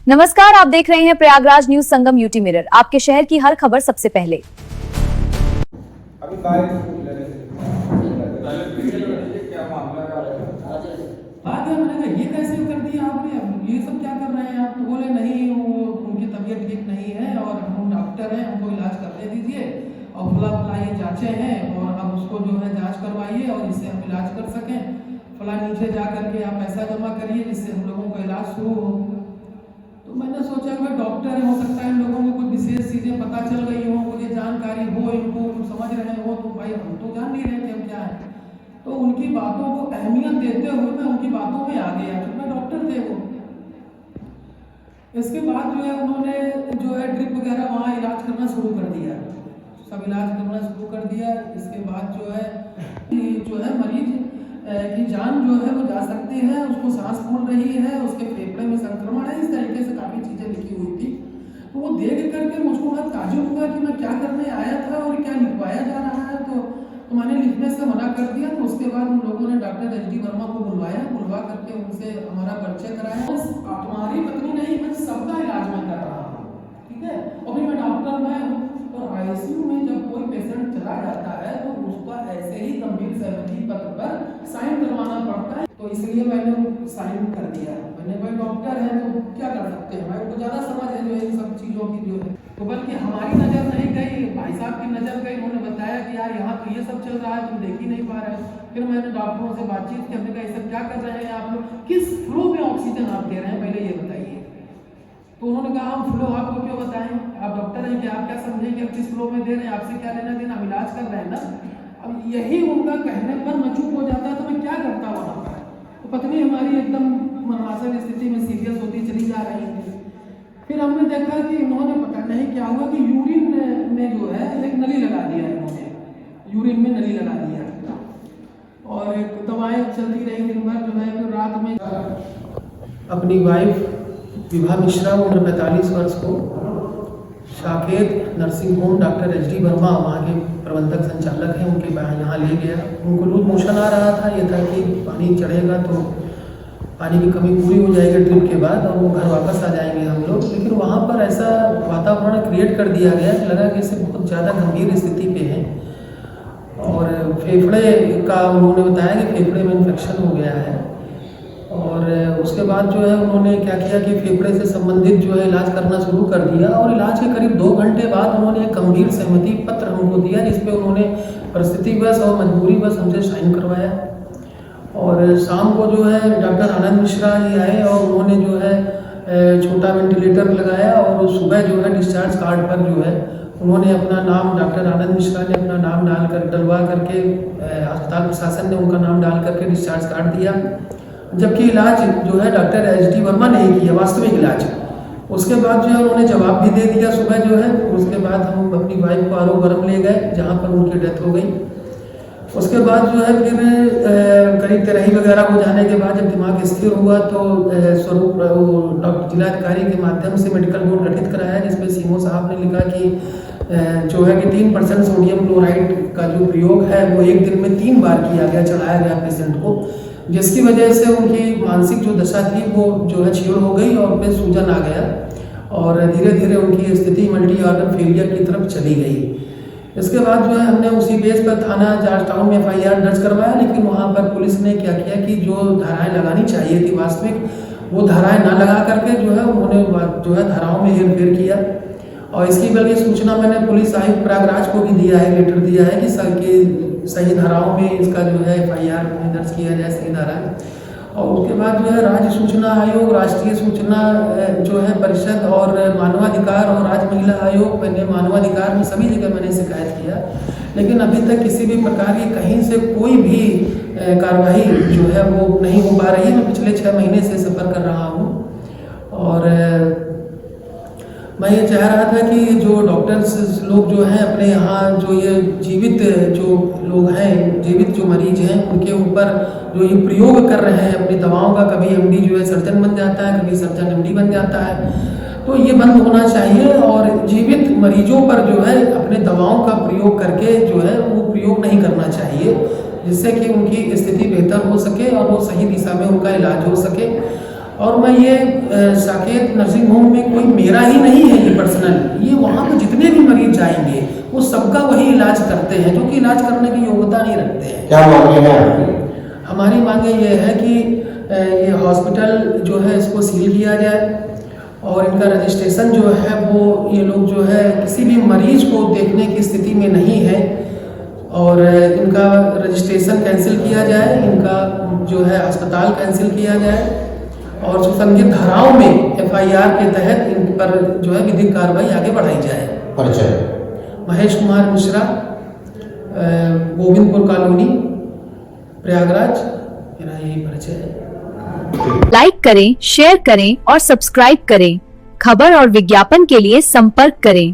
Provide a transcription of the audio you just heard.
नमस्कार, आप देख रहे हैं प्रयागराज न्यूज संगम यूटी मिरर, आपके शहर की हर खबर सबसे पहले। अभी क्या मामला आगे मैंने कहा ये कैसे कर दिया आपने, ये सब क्या कर रहे हैं आप? तो बोले नहीं, वो उनकी तबीयत ठीक नहीं है और हम डॉक्टर हैं, हमको इलाज करने दीजिए और फला फला ये जांचें हैं और अब उसको जो है जांच करवाइए और इससे हम इलाज कर सकें। फला नीचे जा करके आप पैसा जमा करिए जिससे हम लोगों का इलाज शुरू हो। तो मैंने सोचा भाई डॉक्टर है, हो सकता है इन लोगों को कुछ विशेष चीज़ें पता चल गई हो, मुझे जानकारी हो, इनको कुछ समझ रहे हो, तो भाई हम तो जान नहीं रहे थे हम क्या है। तो उनकी बातों को अहमियत देते हुए मैं उनकी बातों में आ गया क्योंकि मैं डॉक्टर थे वो। इसके बाद जो है उन्होंने जो है ड्रिप वगैरह वहाँ इलाज करना शुरू कर दिया, सब इलाज करना शुरू कर दिया। इसके बाद जो है मरीज की जान जो है वो जा सकती है, उसको सांस फूल रही है, उसके फेफड़े में संक्रमण है, इस तरीके से काफ़ी चीज़ें लिखी हुई थी। तो वो देख करके मुझको बड़ा ताज्जुब हुआ कि मैं क्या करने आया था और क्या लिखवाया जा रहा है। तो मैंने लिखने से मना कर दिया। तो उसके बाद उन लोगों ने डॉक्टर एच डी वर्मा को बुलवा करके उनसे हमारा परिचय कराया। तुम्हारी पत्नी नहीं, मैं सबका इलाज मैं कर रहा हूँ, ठीक है। अभी मैं डॉक्टर मैं हूँ और आईसीयू में जब कोई पेशेंट चला जाता है तो उसका ऐसे ही गंभीर सहमति पत्र पर साइन करवाना पड़ता है। तो इसलिए मैंने साइन कर दिया। मैंने भाई डॉक्टर है तो क्या कर सकते हैं, भाई को ज़्यादा समझ है जो इन सब चीज़ों की जो है। तो बल्कि हमारी नज़र नहीं गई, भाई साहब की नज़र गई। उन्होंने बताया कि यार यहाँ तो ये सब चल रहा है, तुम देख ही नहीं पा रहे हो। फिर मैंने डॉक्टरों से बातचीत की, हमने कहा ये सब क्या कर रहे हैं आप लोग, किस फ्लो में ऑक्सीजन आप दे रहे हैं, पहले ये बताइए। तो उन्होंने कहा हम फ्लो आपको क्यों बताएं, आप डॉक्टर हैं कि आप क्या समझेंगे आप किस फ्लो में दे रहे हैं, आपसे क्या लेना देना, हम इलाज कर रहे हैं ना। अब यही उनका कहने पर मैं चुप हो जाता तो मैं क्या करता वहाँ पर। तो पत्नी हमारी एकदम मरमासन स्थिति में सीरियस होती चली जा रही थी। फिर हमने देखा कि इन्होंने पता नहीं क्या हुआ कि यूरिन में जो है एक नली लगा दिया, इन्होंने यूरिन में नली लगा दिया और एक दवाएं चलती रही दिन भर जो है। फिर रात में अपनी वाइफ विभा मिश्रा उम्र 45 वर्ष को Saket nursing home doctor H D Verma वहाँ के प्रबंधक संचालक हैं, उनके यहाँ ले गया। उनको लूज मोशन आ रहा था, ये था कि पानी चढ़ेगा तो पानी की कमी पूरी हो जाएगी ट्रिप के बाद और वो घर वापस आ जाएंगे हम लोग। लेकिन वहाँ पर ऐसा वातावरण क्रिएट कर दिया गया कि लगा कि इसे बहुत ज़्यादा गंभीर स्थिति पे है और फेफड़े का उन्होंने बताया कि फेफड़े में इन्फेक्शन हो गया है। और उसके बाद जो है उन्होंने क्या किया कि फेफड़े से संबंधित जो है इलाज करना शुरू कर दिया और इलाज के करीब 2 घंटे बाद उन्होंने एक गंभीर सहमति पत्र हमको दिया जिस पे उन्होंने परिस्थितिवश और मजबूरीवश हमसे साइन करवाया। और शाम को जो है डॉक्टर आनंद मिश्रा जी आए और उन्होंने जो है छोटा वेंटिलेटर लगाया और सुबह जो है डिस्चार्ज कार्ड पर जो है उन्होंने अपना नाम, डॉक्टर आनंद मिश्रा ने अपना नाम डलवा करके अस्पताल प्रशासन ने उनका नाम डाल करके डिस्चार्ज कार्ड दिया। जबकि इलाज जो है डॉक्टर एच डी वर्मा ने ही किया, वास्तविक इलाज। उसके बाद जो है उन्होंने जवाब भी दे दिया सुबह जो है। उसके बाद हम अपनी वाइफ को आरोग्य ले गए जहाँ पर उनकी डेथ हो गई। उसके बाद जो है फिर करीब तिरही वगैरह हो जाने के बाद जब दिमाग स्थिर हुआ तो स्वरूप डॉक्टर जिलाधिकारी के माध्यम से मेडिकल बोर्ड गठित कराया जिसमें सीएमओ साहब ने लिखा कि जो है कि 3% सोडियम क्लोराइड का जो प्रयोग है वो एक दिन में 3 बार किया गया, चलाया गया पेशेंट को, जिसकी वजह से उनकी मानसिक जो दशा थी वो जो है क्षीण हो गई और उनमें सूजन आ गया और धीरे धीरे उनकी स्थिति मल्टी ऑर्गन फेलियर की तरफ चली गई। इसके बाद जो है हमने उसी बेस पर थाना जॉर्ज टाउन में FIR दर्ज करवाया। लेकिन वहाँ पर पुलिस ने क्या किया कि जो धाराएं लगानी चाहिए थी वास्तविक, वो धाराएं ना लगा करके जो है उन्होंने जो है धाराओं में हेरफेर किया। और इसकी बल्कि सूचना मैंने पुलिस आयुक्त प्रयागराज को भी दिया है, लेटर दिया है कि सही धाराओं में इसका जो है FIR दर्ज किया जाए, सही धारा। और उसके बाद जो है राज्य सूचना आयोग, राष्ट्रीय सूचना जो है परिषद और मानवाधिकार और राज्य महिला आयोग, मैंने मानवाधिकार में सभी जगह मैंने शिकायत किया। लेकिन अभी तक किसी भी प्रकार की कहीं से कोई भी कार्रवाई जो है वो नहीं हो पा रही है। मैं पिछले 6 महीने से सफ़र कर रहा हूँ और मैं ये चाह रहा था कि जो डॉक्टर्स लोग जो हैं अपने यहाँ जो ये जीवित जो लोग हैं, जीवित जो मरीज हैं, उनके ऊपर जो ये प्रयोग कर रहे हैं अपनी दवाओं का, कभी MD जो है सर्जन बन जाता है, कभी सर्जन MD बन जाता है, तो ये बंद होना चाहिए। और जीवित मरीजों पर जो है अपने दवाओं का प्रयोग करके जो है वो प्रयोग नहीं करना चाहिए, जिससे कि उनकी स्थिति बेहतर हो सके और वो सही दिशा में उनका इलाज हो सके। और मैं ये साकेत नर्सिंग होम में कोई मेरा ही नहीं है ये पर्सनल, ये वहाँ पे जितने भी मरीज जाएंगे वो सबका वही इलाज करते हैं जो कि इलाज करने की योग्यता नहीं रखते हैं। क्या मांगे हैं? हमारी मांगे ये है कि ये हॉस्पिटल जो है इसको सील किया जाए और इनका रजिस्ट्रेशन जो है वो ये लोग जो है किसी भी मरीज को देखने की स्थिति में नहीं है और इनका रजिस्ट्रेशन कैंसिल किया जाए, इनका जो है अस्पताल कैंसिल किया जाए और सुसंगत धाराओं में FIR के तहत इन पर जो है विधिक कार्रवाई आगे बढ़ाई जाए। परिचय? महेश कुमार मिश्रा, गोविंदपुर कॉलोनी, प्रयागराज, मेरा यही परिचय है। लाइक करें, शेयर करें और सब्सक्राइब करें। खबर और विज्ञापन के लिए संपर्क करें।